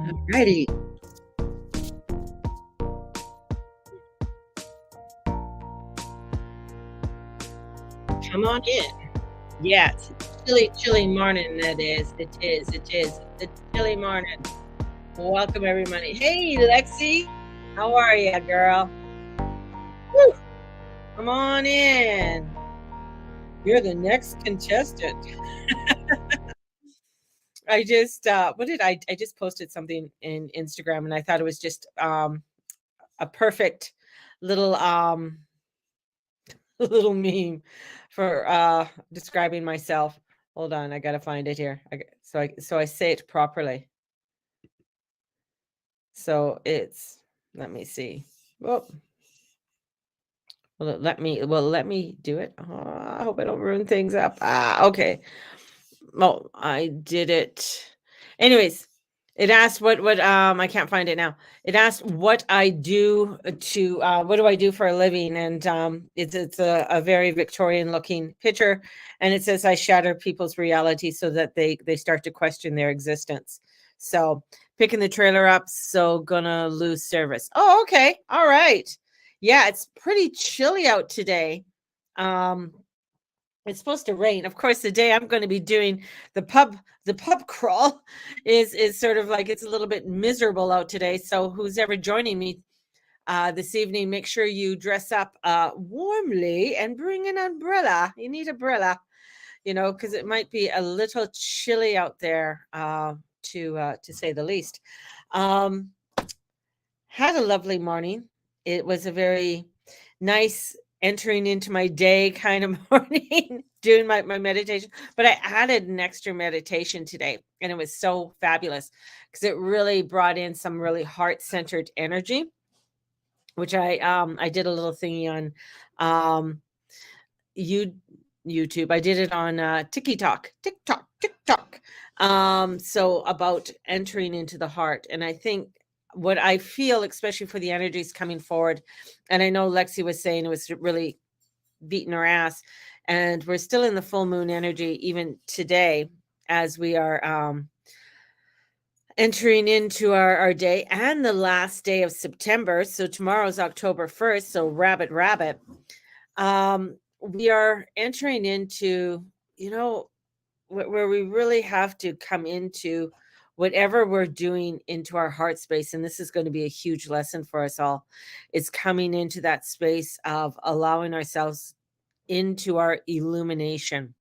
Alrighty. Come on in. Yes. Chilly, chilly morning that is. It is. It is. It's a chilly morning. Welcome everybody. Hey Lexi. How are you, girl? Woo. Come on in. You're the next contestant. I just what did I just posted something in Instagram and I thought it was just a perfect little little meme for describing myself. Hold on, I gotta find it here. So I say it properly. So it's let me see. Well, let me do it. I hope I don't ruin things up. Okay. Well, I did it. Anyways, it asked what I can't find it now. It asked what I do to what do I do for a living, and it's a very Victorian looking picture, and it says I shatter people's reality so that they start to question their existence. So picking the trailer up, so gonna lose service. Oh, okay, all right. Yeah, it's pretty chilly out today. Um, it's supposed to rain. Of course, the day I'm going to be doing the pub crawl is sort of like it's a little bit miserable out today. So who's ever joining me this evening, make sure you dress up warmly and bring an umbrella. You need umbrella, because it might be a little chilly out there to say the least. Um, had a lovely morning. It was a very nice entering into my day kind of morning, doing my meditation. But I added an extra meditation today, and it was so fabulous because it really brought in some really heart-centered energy, which I did a little thingy on um you YouTube. I did it on TikTok. So about entering into the heart. And I think what I feel, especially for the energies coming forward, and I know Lexi was saying it was really beating her ass, and we're still in the full moon energy even today as we are entering into our day and the last day of September. So tomorrow's October 1st. So rabbit. We are entering into, where we really have to come into whatever we're doing into our heart space. And this is going to be a huge lesson for us all. It's coming into that space of allowing ourselves into our illumination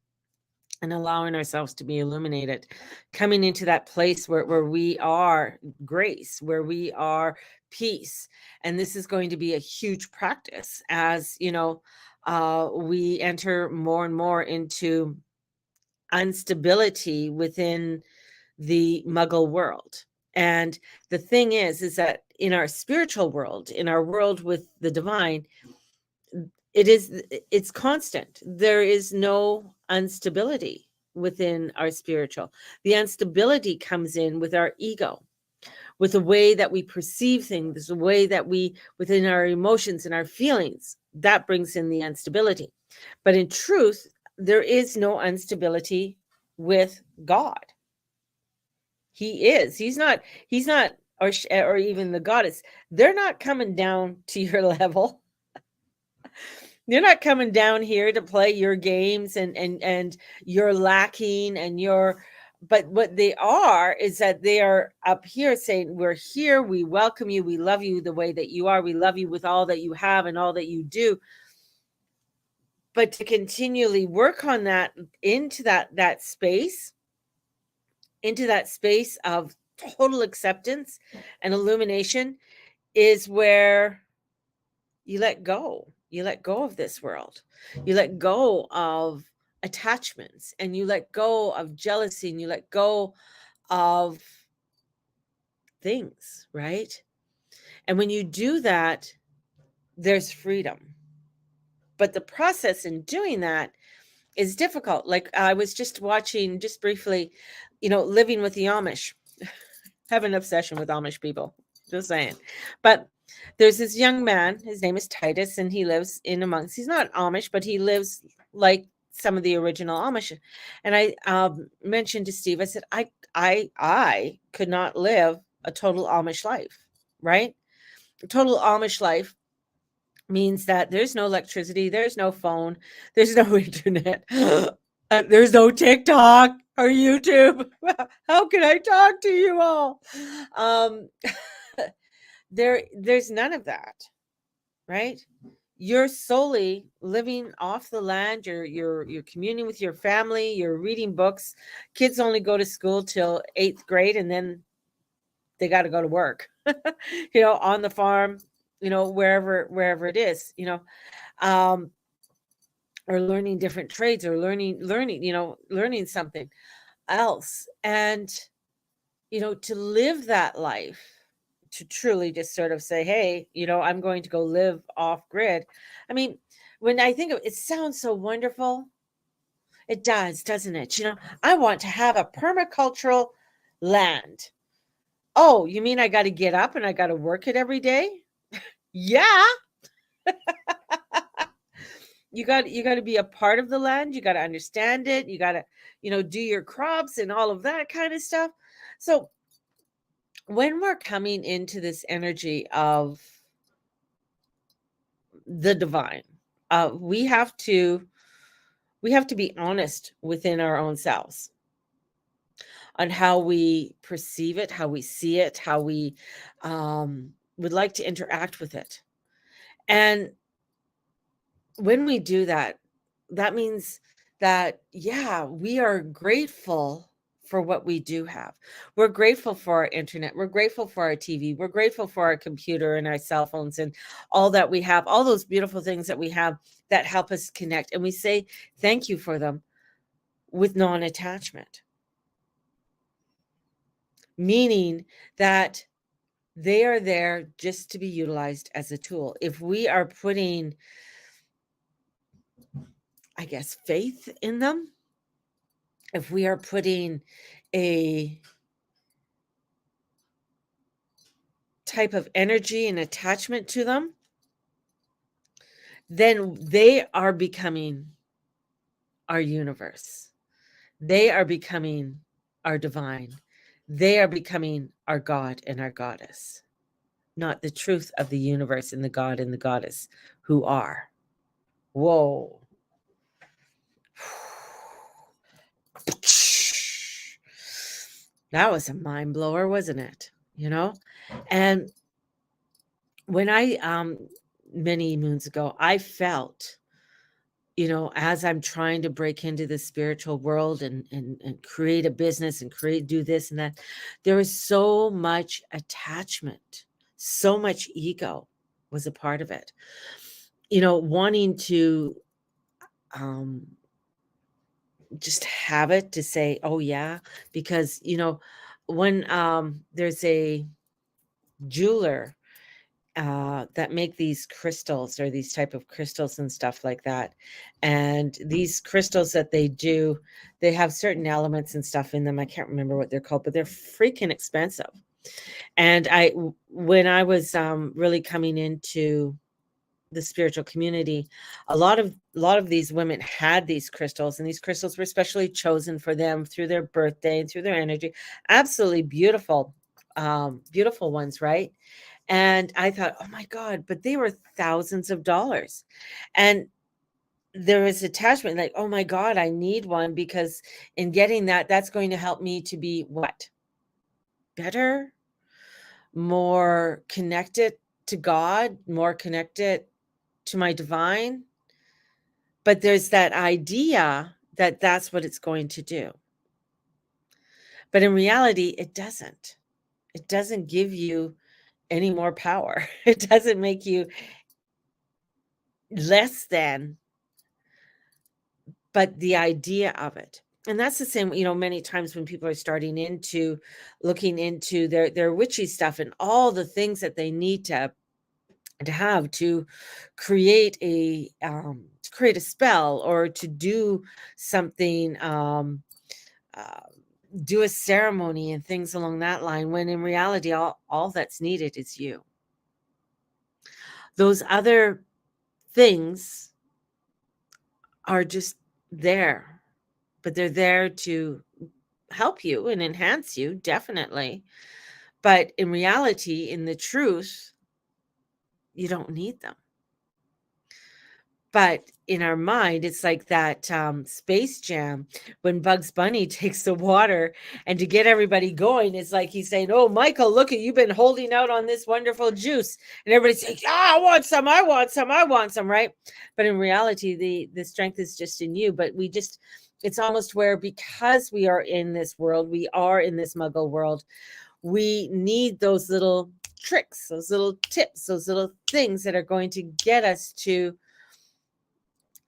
and allowing ourselves to be illuminated, coming into that place where we are grace, where we are peace. And this is going to be a huge practice as, we enter more and more into instability within the muggle world. And the thing is that in our spiritual world, in our world with the divine, it's constant. There is no instability within our spiritual. The instability comes in with our ego, with the way that we perceive things, the way that we within our emotions and our feelings, that brings in the instability. But in truth, there is no instability with God. He's not or even the goddess. They're not coming down to your level. You're not coming down here to play your games and you're lacking and but what they are is that they are up here saying, we're here, we welcome you, we love you the way that you are, we love you with all that you have and all that you do. But to continually work on that into that space, into that space of total acceptance and illumination is where you let go. You let go of this world. You let go of attachments and you let go of jealousy and you let go of things, right? And when you do that, there's freedom. But the process in doing that is difficult. Like I was just watching, just briefly, Living with the Amish. Have an obsession with Amish people. Just saying. But there's this young man, his name is Titus, and he lives in amongst, he's not Amish, but he lives like some of the original Amish. And I mentioned to Steve, I said, I could not live a total Amish life, right? A total Amish life means that there's no electricity, there's no phone, there's no internet, there's no TikTok or YouTube. How can I talk to you all? Um, there's none of that, right? You're solely living off the land. You're communing with your family. You're reading books. Kids only go to school till 8th grade, and then they got to go to work. On the farm, wherever it is, um, or learning different trades, or learning something else, and to live that life, to truly just sort of say, hey, I'm going to go live off grid. I mean, when I think of it, it sounds so wonderful. It does, doesn't it? I want to have a permacultural land. Oh, you mean I got to get up and I got to work it every day? Yeah. You got to be a part of the land. You got to understand it. You got to, do your crops and all of that kind of stuff. So when we're coming into this energy of the divine, we have to be honest within our own selves on how we perceive it, how we see it, how we would like to interact with it. And when we do that, that means that, yeah, we are grateful for what we do have. We're grateful for our internet. We're grateful for our TV. We're grateful for our computer and our cell phones and all that we have, all those beautiful things that we have that help us connect. And we say thank you for them with non-attachment, meaning that they are there just to be utilized as a tool. If we are putting, I guess, faith in them, if we are putting a type of energy and attachment to them, then they are becoming our universe. They are becoming our divine. They are becoming our God and our goddess, not the truth of the universe and the God and the goddess who are. Whoa. That was a mind blower, wasn't it? And when I many moons ago, I felt, as I'm trying to break into the spiritual world and create a business and do this and that, there was so much attachment, so much ego was a part of it. Wanting to just have it to say, oh yeah, because when there's a jeweler that make these crystals, or these type of crystals and stuff like that, and these crystals that they do, they have certain elements and stuff in them. I can't remember what they're called, but they're freaking expensive. And when I was really coming into the spiritual community, a lot of these women had these crystals, and these crystals were specially chosen for them through their birthday and through their energy. Absolutely beautiful, beautiful ones, right? And I thought, oh my God, but they were thousands of dollars. And there was attachment, like, oh my God, I need one, because in getting that, that's going to help me to be what? Better, more connected to God, more connected to my divine. But there's that idea that that's what it's going to do. But in reality, it doesn't. It doesn't give you any more power. It doesn't make you less than, but the idea of it. And that's the same, many times when people are starting into looking into their witchy stuff and all the things that they need to have to create a spell, or to do something, do a ceremony and things along that line, when in reality all that's needed is you. Those other things are just there, but they're there to help you and enhance you, definitely. But in reality, in the truth, you don't need them. But in our mind, it's like that Space Jam when Bugs Bunny takes the water, and to get everybody going, it's like he's saying, "Oh, Michael, look at you've been holding out on this wonderful juice," and everybody's saying, "Ah, I want some, I want some, I want some," right? But in reality, the strength is just in you. But we just, it's almost where because we are in this world, we are in this Muggle world, we need those little tricks, those little tips, those little things that are going to get us to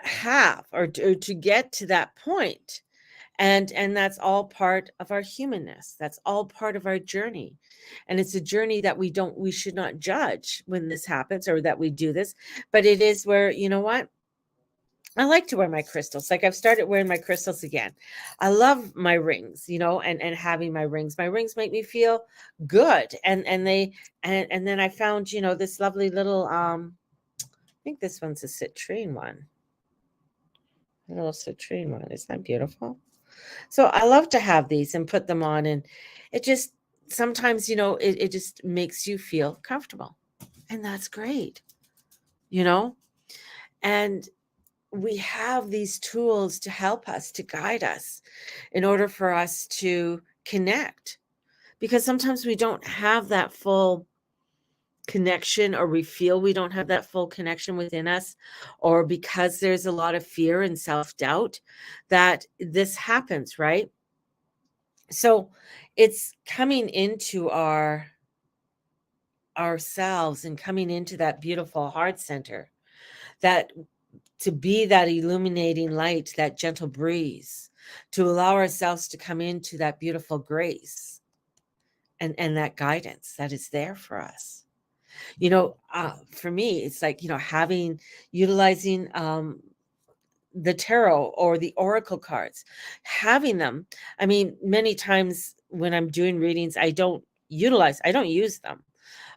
have or to get to that point. And that's all part of our humanness, that's all part of our journey. And it's a journey that we should not judge when this happens or that we do this. But it is where, you know what, I like to wear my crystals. Like I've started wearing my crystals again. I love my rings, and having my rings. My rings make me feel good. And then I found, this lovely little I think this one's a citrine one. A little citrine one. Isn't that beautiful? So I love to have these and put them on, and it just sometimes, it just makes you feel comfortable. And that's great, you know? And we have these tools to help us, to guide us in order for us to connect. Because sometimes we don't have that full connection, or we feel we don't have that full connection within us, or because there's a lot of fear and self-doubt that this happens, right? So it's coming into ourselves and coming into that beautiful heart center, that to be that illuminating light, that gentle breeze, to allow ourselves to come into that beautiful grace and that guidance that is there for us. For me, it's like, having, utilizing the tarot or the oracle cards, having them. I mean, many times when I'm doing readings, I don't use them,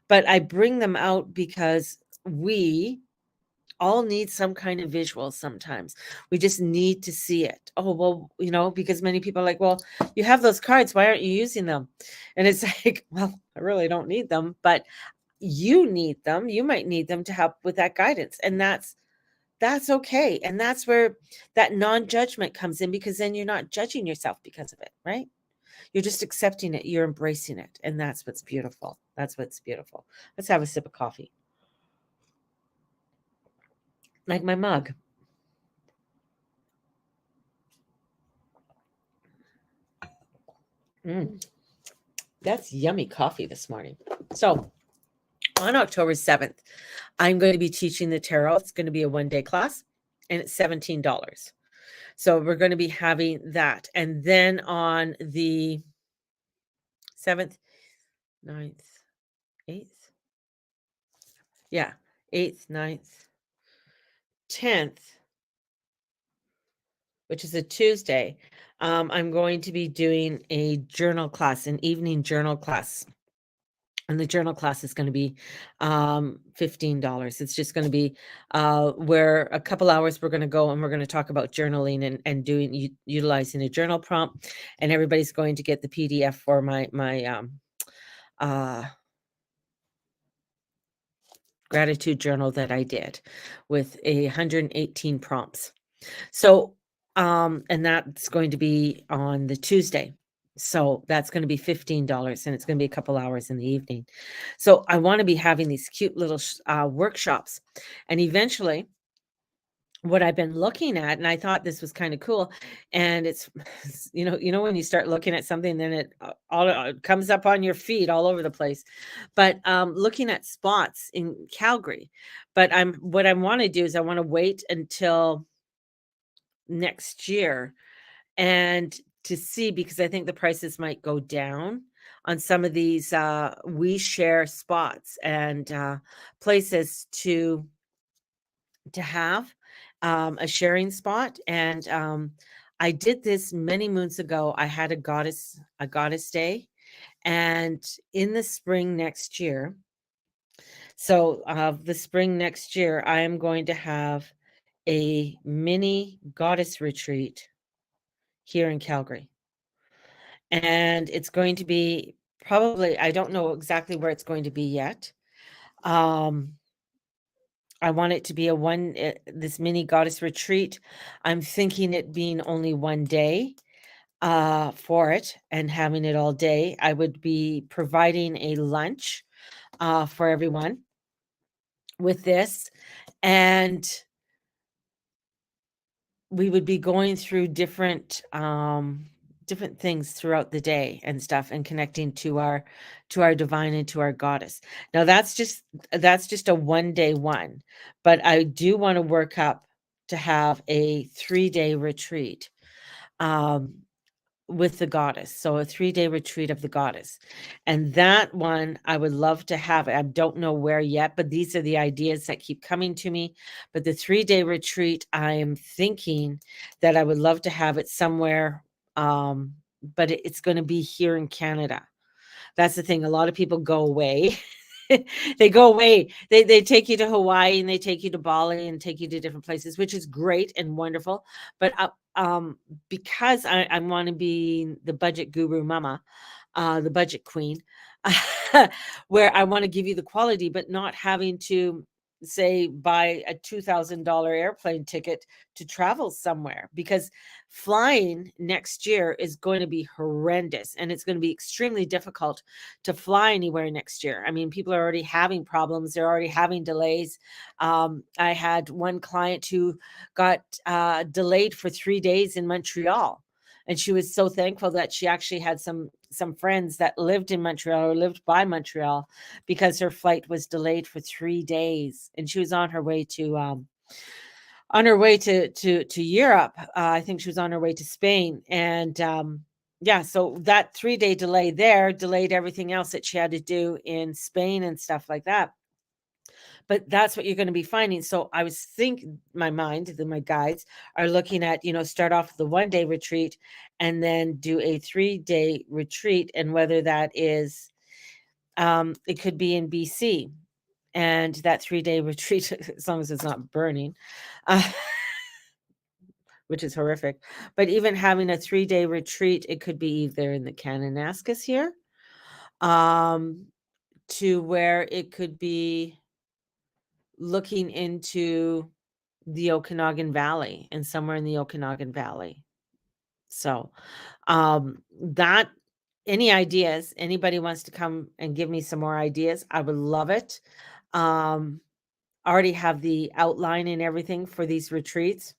but I bring them out because we all need some kind of visual sometimes. We just need to see it. Oh, well, because many people are like, well, you have those cards, why aren't you using them? And it's like, well, I really don't need them, but you need them. You might need them to help with that guidance. And that's okay. And that's where that non-judgment comes in, because then you're not judging yourself because of it, right? You're just accepting it, you're embracing it. And that's what's beautiful. That's what's beautiful. Let's have a sip of coffee. Like my mug. That's yummy coffee this morning. So on October 7th, I'm going to be teaching the tarot. It's going to be a one-day class, and it's $17. So we're going to be having that. And then on the 7th, 9th, 8th. Yeah, 8th, 9th, 10th, which is a Tuesday. I'm going to be doing a journal class, an evening journal class. And the journal class is going to be $15. It's just going to be where a couple hours we're going to go and we're going to talk about journaling and doing utilizing a journal prompt. And everybody's going to get the PDF for my gratitude journal that I did with 118 prompts. So, and that's going to be on the Tuesday. So that's going to be $15, and it's going to be a couple hours in the evening. So I want to be having these cute little workshops, and eventually what I've been looking at, and I thought this was kind of cool, and it's, when you start looking at something, then it all comes up on your feed all over the place. But looking at spots in Calgary, but what I want to do is I want to wait until next year and to see, because I think the prices might go down on some of these we share spots and places to have a sharing spot. And I did this many moons ago. I had a goddess day, and in the spring next year, so the spring next year, I am going to have a mini goddess retreat here in Calgary. And it's going to be Probably, I don't know exactly where it's going to be yet. Um, I want it to be this mini goddess retreat. I'm thinking it being only one day for it and having it all day. I would be providing a lunch for everyone with this, and we would be going through different things throughout the day and stuff, and connecting to our divine and to our goddess. Now that's just a one day one, but I do want to work up to have a 3-day retreat. Um, with the goddess. So a 3-day retreat of the goddess. And that one, I would love to have. I don't know where yet, but these are the ideas that keep coming to me. But the 3-day retreat, I am thinking that I would love to have it somewhere, but it's going to be here in Canada. That's the thing. A lot of people go away. They go away. They take you to Hawaii, and they take you to Bali, and take you to different places, which is great and wonderful. But because I want to be the budget guru mama, the budget queen, where I want to give you the quality, but not having to say buy a $2,000 airplane ticket to travel somewhere, because flying next year is going to be horrendous, and it's going to be extremely difficult to fly anywhere next year. I mean, people are already having problems. They're already having delays. I had one client who got delayed for 3 days in Montreal. And she was so thankful that she actually had some friends that lived in Montreal or lived by Montreal, because her flight was delayed for 3 days, and she was on her way to Europe. I think she was on her way to Spain, and yeah, so that 3-day delay there delayed everything else that she had to do in Spain and stuff like that. But that's what you're going to be finding. So I was thinking, my guides are looking at, start off the 1-day retreat and then do a 3-day retreat. And whether that is, it could be in BC, and that 3-day retreat, as long as it's not burning, uh, which is horrific. But even having a 3-day retreat, it could be either in the Kananaskis here, um, to where it could be looking into the Okanagan Valley, and somewhere in the Okanagan Valley. So, that any ideas, anybody wants to come and give me some more ideas, I would love it. Um, I already have the outline and everything for these retreats,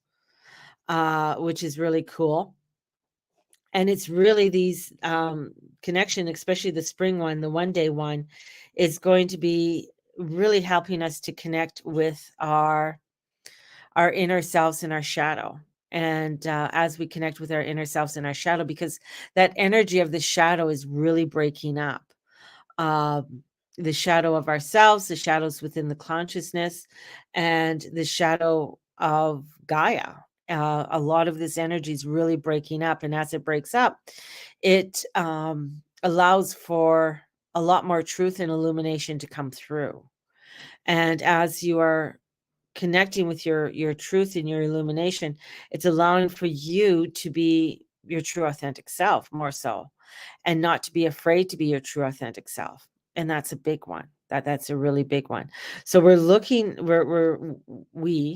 which is really cool. And it's really these connection, especially the spring one, the 1-day one, is going to be really helping us to connect with our inner selves and our shadow. And as we connect with our inner selves and our shadow, because that energy of the shadow is really breaking up. The shadow of ourselves, the shadows within the consciousness, and the shadow of Gaia. A lot of this energy is really breaking up. And as it breaks up, it allows for a lot more truth and illumination to come through. And as you are connecting with your truth and your illumination, it's allowing for you to be your true authentic self more so, and not to be afraid to be your true authentic self. And that's a big one. That's a really big one. So we,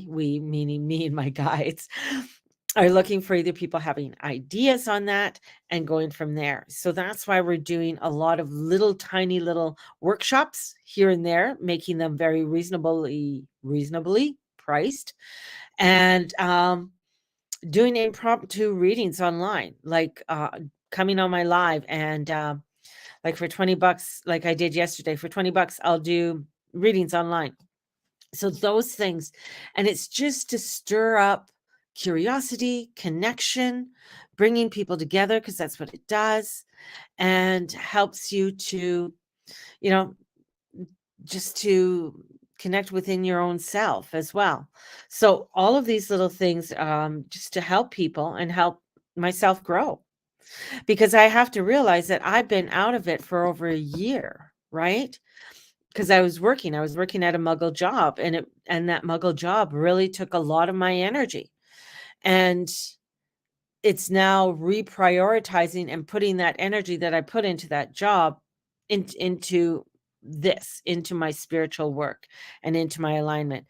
meaning me and my guides, are looking for either people having ideas on that and going from there. So that's why we're doing a lot of little tiny little workshops here and there, making them very reasonably priced, and doing impromptu readings online, like coming on my live, and like for $20, like I did yesterday, for $20, I'll do readings online. So those things, and it's just to stir up curiosity, connection, bringing people together, because that's what it does, and helps you to, you know, just to connect within your own self as well. So all of these little things, just to help people and help myself grow, because I have to realize that I've been out of it for over a year, right? Because I was working at a muggle job, and that muggle job really took a lot of my energy. And it's now reprioritizing and putting that energy that I put into that job into this, into my spiritual work and into my alignment.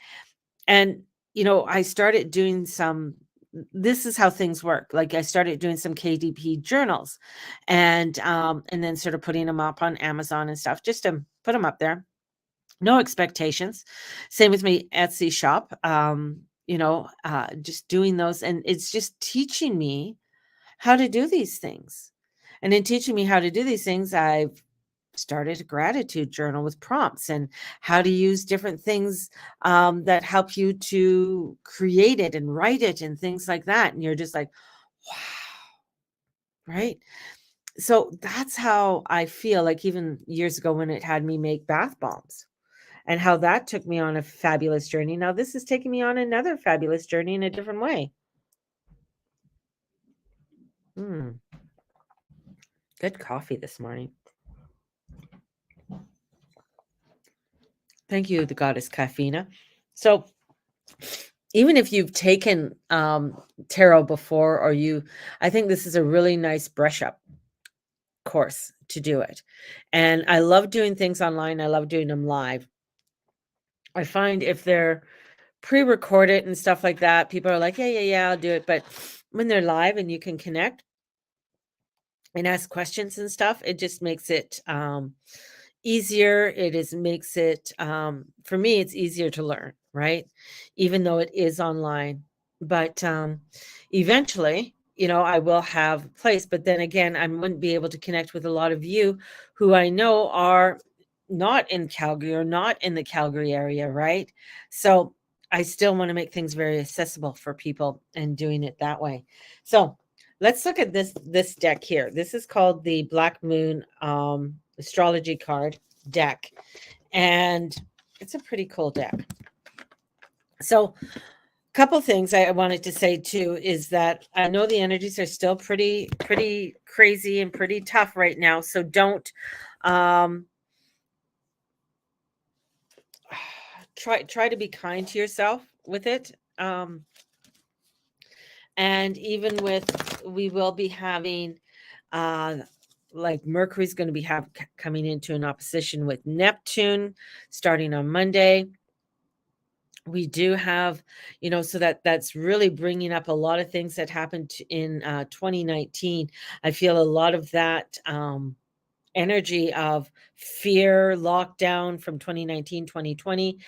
And, I started doing this is how things work. Like I started doing some KDP journals and then sort of putting them up on Amazon and stuff, just to put them up there. No expectations. Same with my Etsy shop. Just doing those. And it's just teaching me how to do these things. And in teaching me how to do these things, I've started a gratitude journal with prompts and how to use different things that help you to create it and write it and things like that. And you're just like, wow, right? So that's how I feel like even years ago when it had me make bath bombs and how that took me on a fabulous journey. Now this is taking me on another fabulous journey in a different way. Mm, good coffee this morning. Thank you, the goddess Caffeina. So even if you've taken tarot before I think this is a really nice brush up course to do it. And I love doing things online. I love doing them live. I find if they're pre-recorded and stuff like that, people are like, yeah, I'll do it. But when they're live and you can connect and ask questions and stuff, it just makes it easier. Makes it for me, it's easier to learn, right? Even though it is online. But eventually, I will have a place. But then again, I wouldn't be able to connect with a lot of you who I know are not in Calgary or not in the Calgary area, right? So I still want to make things very accessible for people and doing it that way. So let's look at this deck here. This is called the Black Moon astrology card deck, and it's a pretty cool deck. So a couple things I wanted to say too is that I know the energies are still pretty crazy and pretty tough right now, so don't try to be kind to yourself with it. And even with, we will be having like Mercury's going to be coming into an opposition with Neptune starting on Monday. We do have, so that's really bringing up a lot of things that happened in 2019. I feel a lot of that energy of fear, lockdown from 2019, 2020,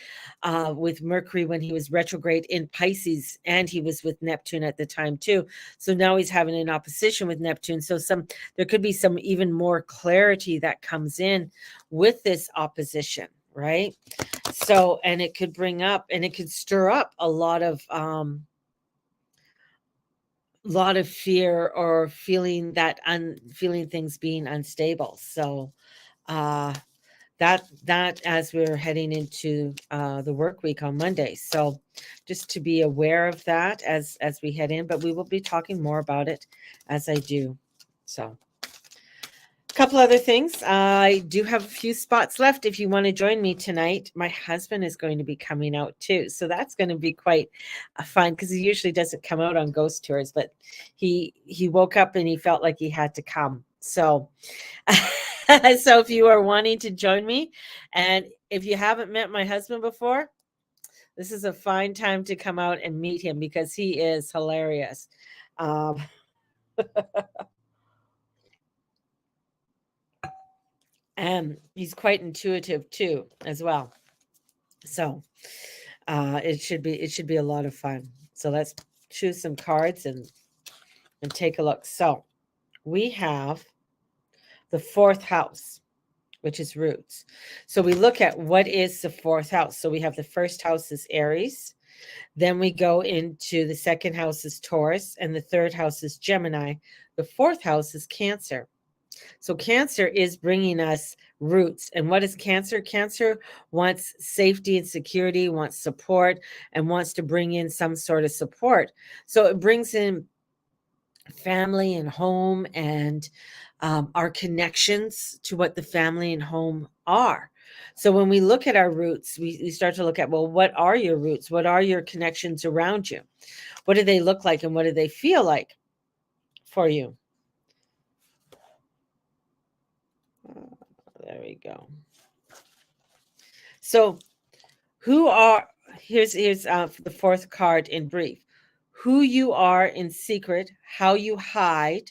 with Mercury when he was retrograde in Pisces, and he was with Neptune at the time too. So now he's having an opposition with Neptune. So there could be some even more clarity that comes in with this opposition, right? So, and it could bring up and it could stir up a lot of fear or feeling things being unstable. So that as we're heading into the work week on Monday. So just to be aware of that as we head in, but we will be talking more about it as I do. So a couple other things. I do have a few spots left if you want to join me tonight. My husband is going to be coming out too. So that's going to be quite fun because he usually doesn't come out on ghost tours, but he woke up and he felt like he had to come. So so if you are wanting to join me, and if you haven't met my husband before, this is a fine time to come out and meet him because he is hilarious. And he's quite intuitive too, as well. So it should be a lot of fun. So let's choose some cards and take a look. So we have the fourth house, which is roots. So we look at what is the fourth house. So we have the first house is Aries. Then we go into the second house is Taurus, and the third house is Gemini. The fourth house is Cancer. So Cancer is bringing us roots. And what is Cancer? Cancer wants safety and security, wants support, and wants to bring in some sort of support. So it brings in family and home and our connections to what the family and home are. So when we look at our roots, we start to look at, well, what are your roots? What are your connections around you? What do they look like and what do they feel like for you? There go. So who are here's the fourth card in brief. Who you are in secret, how you hide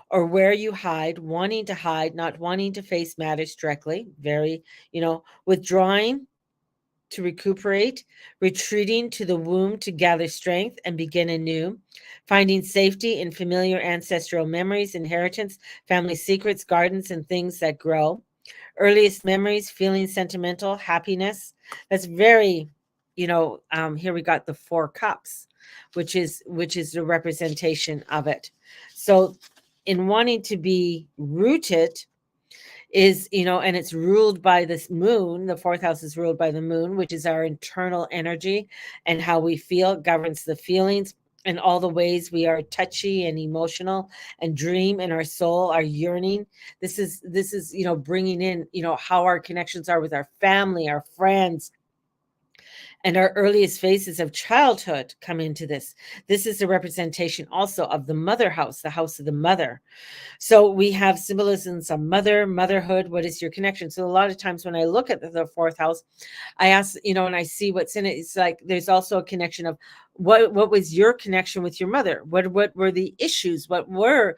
or where you hide, wanting to hide, not wanting to face matters directly, very, withdrawing to recuperate, retreating to the womb to gather strength and begin anew, finding safety in familiar ancestral memories, inheritance, family secrets, gardens, and things that grow. Earliest memories, feeling sentimental, happiness. That's very, here we got the 4 cups, which is the representation of it. So in wanting to be rooted is, and it's ruled by this moon. The fourth house is ruled by the moon, which is our internal energy and how we feel, governs the feelings and all the ways we are touchy and emotional and dream in our soul, our yearning. This is bringing in, how our connections are with our family, our friends, and our earliest phases of childhood come into this. This is a representation also of the mother house, the house of the mother. So we have symbolisms of motherhood. What is your connection? So a lot of times when I look at the fourth house, I ask, and I see what's in it. It's like there's also a connection of what was your connection with your mother? What were the issues? What were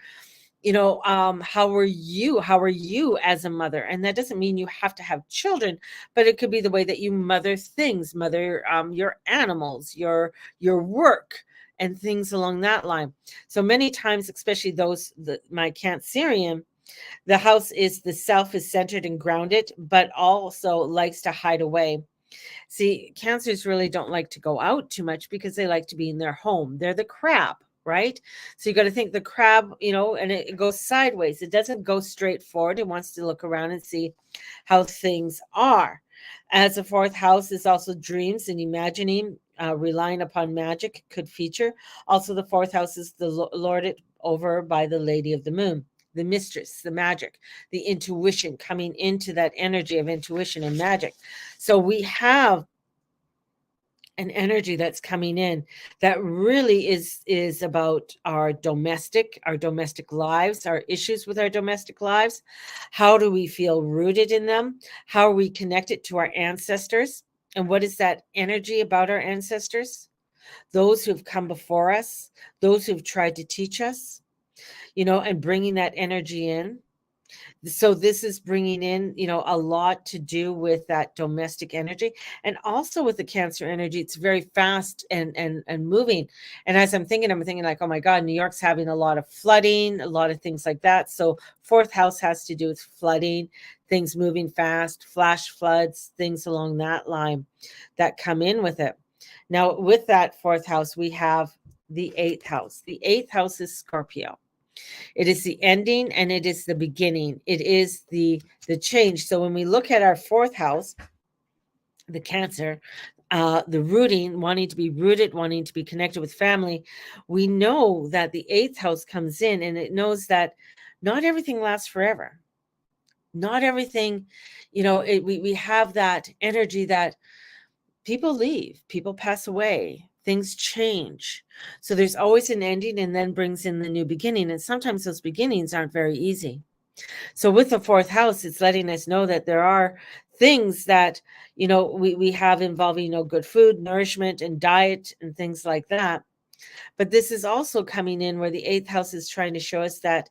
how are you as a mother? And that doesn't mean you have to have children, but it could be the way that you mother things, mother your animals, your work, and things along that line. So many times, especially my Cancerian, the house is the self is centered and grounded, but also likes to hide away. See, Cancers really don't like to go out too much because they like to be in their home. They're the crab, right? So you got to think the crab, and it goes sideways. It doesn't go straight forward. It wants to look around and see how things are. As a fourth house is also dreams and imagining, relying upon magic could feature. Also, the fourth house is the lorded over by the Lady of the Moon, the mistress, the magic, the intuition, coming into that energy of intuition and magic. So we have an energy that's coming in that really is about our domestic lives, our issues with our domestic lives. How do we feel rooted in them? How are we connected to our ancestors? And what is that energy about our ancestors? Those who've come before us, those who've tried to teach us, and bringing that energy in. So this is bringing in, a lot to do with that domestic energy, and also with the Cancer energy. It's very fast and moving. And as I'm thinking like, oh my God, New York's having a lot of flooding, a lot of things like that. So fourth house has to do with flooding, things moving fast, flash floods, things along that line that come in with it. Now, with that fourth house, we have the eighth house. The eighth house is Scorpio. It is the ending and it is the beginning. It is the change. So when we look at our fourth house, the Cancer, the rooting, wanting to be rooted, wanting to be connected with family, we know that the eighth house comes in and it knows that not everything lasts forever. Not everything, we have that energy that people leave, people pass away, things change. So there's always an ending and then brings in the new beginning. And sometimes those beginnings aren't very easy. So with the fourth house, it's letting us know that there are things that, we have involving, good food, nourishment, and diet and things like that. But this is also coming in where the eighth house is trying to show us that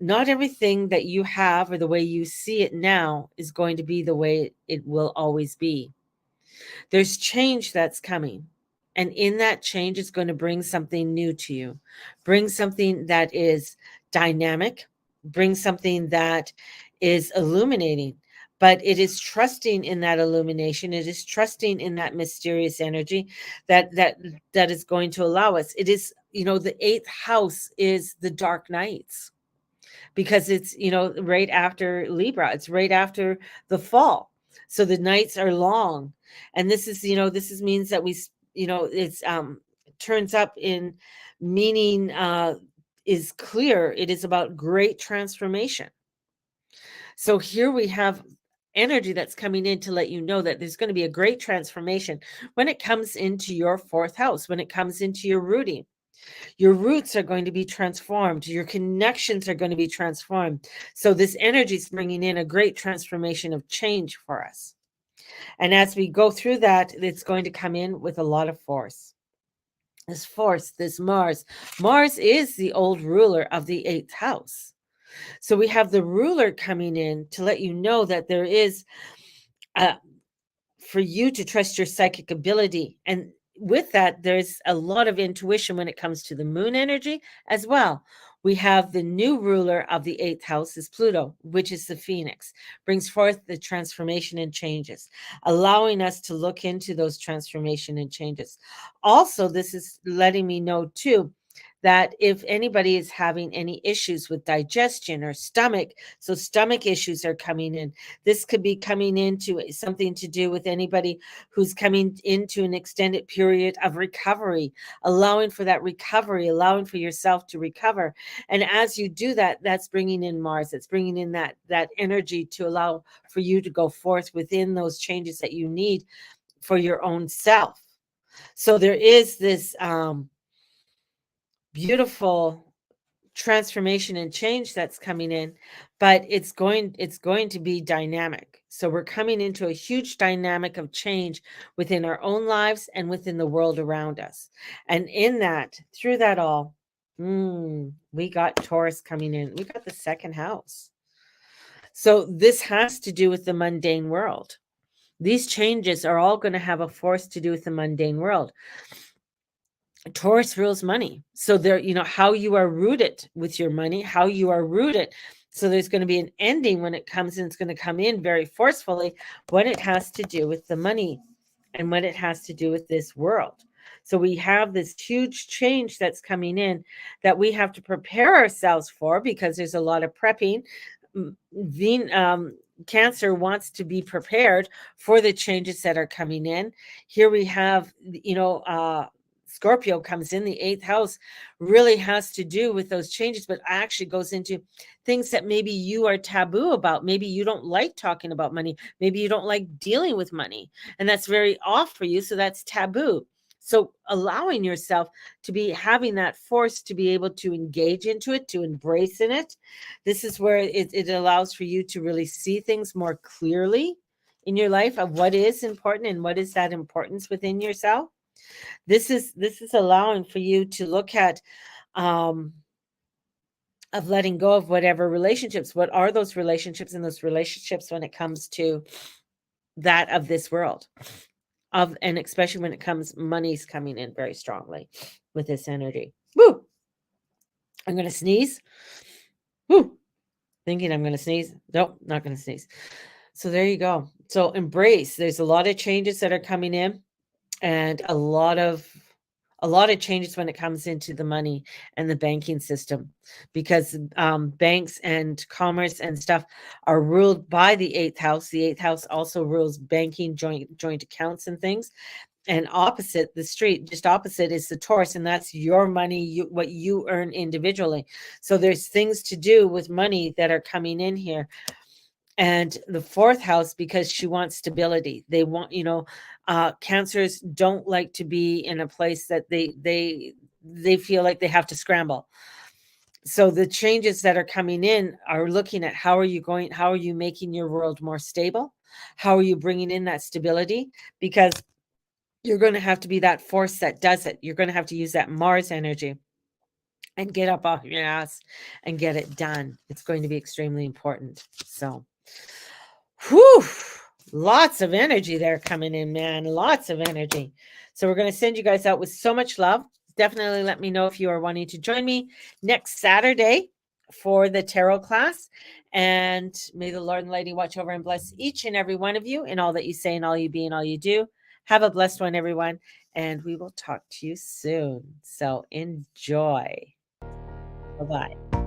not everything that you have or the way you see it now is going to be the way it will always be. There's change that's coming. And in that change, it's going to bring something new to you, bring something that is dynamic, bring something that is illuminating. But it is trusting in that illumination. It is trusting in that mysterious energy that is going to allow us. It is, the eighth house is the dark nights because it's, right after Libra. It's right after the fall. So the nights are long. And this is, this means that we, it's turns up in meaning is clear. It is about great transformation. So here we have energy that's coming in to let you know that there's going to be a great transformation when it comes into your fourth house, when it comes into your rooting. Your roots are going to be transformed. Your connections are going to be transformed. So this energy is bringing in a great transformation of change for us. And as we go through that, it's going to come in with a lot of force. This force, this Mars. Mars is the old ruler of the eighth house. So we have the ruler coming in to let you know that there is for you to trust your psychic ability. And with that, there's a lot of intuition when it comes to the moon energy as well. We have the new ruler of the eighth house is Pluto, which is the Phoenix, brings forth the transformation and changes, allowing us to look into those transformation and changes. Also, this is letting me know too that if anybody is having any issues with digestion or stomach, so stomach issues are coming in. This could be coming into something to do with anybody who's coming into an extended period of recovery, allowing for that recovery, allowing for yourself to recover. And as you do that, that's bringing in Mars. It's bringing in that energy to allow for you to go forth within those changes that you need for your own self. So there is this beautiful transformation and change that's coming in, but it's going to be dynamic. So we're coming into a huge dynamic of change within our own lives and within the world around us. And in that, through that all, we got Taurus coming in. We got the second house. So this has to do with the mundane world. These changes are all going to have a force to do with the mundane world. Taurus rules money. So there, how you are rooted with your money, how you are rooted. So there's going to be an ending when it comes in. It's going to come in very forcefully when it has to do with the money and when it has to do with this world. So we have this huge change that's coming in that we have to prepare ourselves for, because there's a lot of prepping. Cancer wants to be prepared for the changes that are coming in. Here we have, Scorpio comes in the eighth house, really has to do with those changes, but actually goes into things that maybe you are taboo about. Maybe you don't like talking about money. Maybe you don't like dealing with money, and that's very off for you. So that's taboo. So allowing yourself to be having that force to be able to engage into it, to embrace in it. This is where it allows for you to really see things more clearly in your life of what is important and what is that importance within yourself. This is allowing for you to look at of letting go of whatever relationships. What are those relationships, and those relationships when it comes to that of this world, and especially when it comes, money's coming in very strongly with this energy. Woo! I'm gonna sneeze. Woo! Thinking I'm gonna sneeze. Nope, not gonna sneeze. So there you go. So embrace. There's a lot of changes that are coming in, and a lot of changes when it comes into the money and the banking system, because banks and commerce and stuff are ruled by the eighth house. The eighth house also rules banking, joint accounts and things. And opposite the street, just opposite, is the Taurus, and that's your money, what you earn individually. So there's things to do with money that are coming in here. And the fourth house, because she wants stability. They want, cancers don't like to be in a place that they feel like they have to scramble. So the changes that are coming in are looking at how are you making your world more stable? How are you bringing in that stability? Because you're going to have to be that force that does it. You're going to have to use that Mars energy and get up off your ass and get it done. It's going to be extremely important. So, whew, lots of energy there coming in, man. Lots of energy. So we're going to send you guys out with so much love. Definitely let me know if you are wanting to join me next Saturday for the tarot class. And may the Lord and Lady watch over and bless each and every one of you in all that you say and all you be and all you do. Have a blessed one, everyone. And we will talk to you soon. So enjoy. Bye-bye.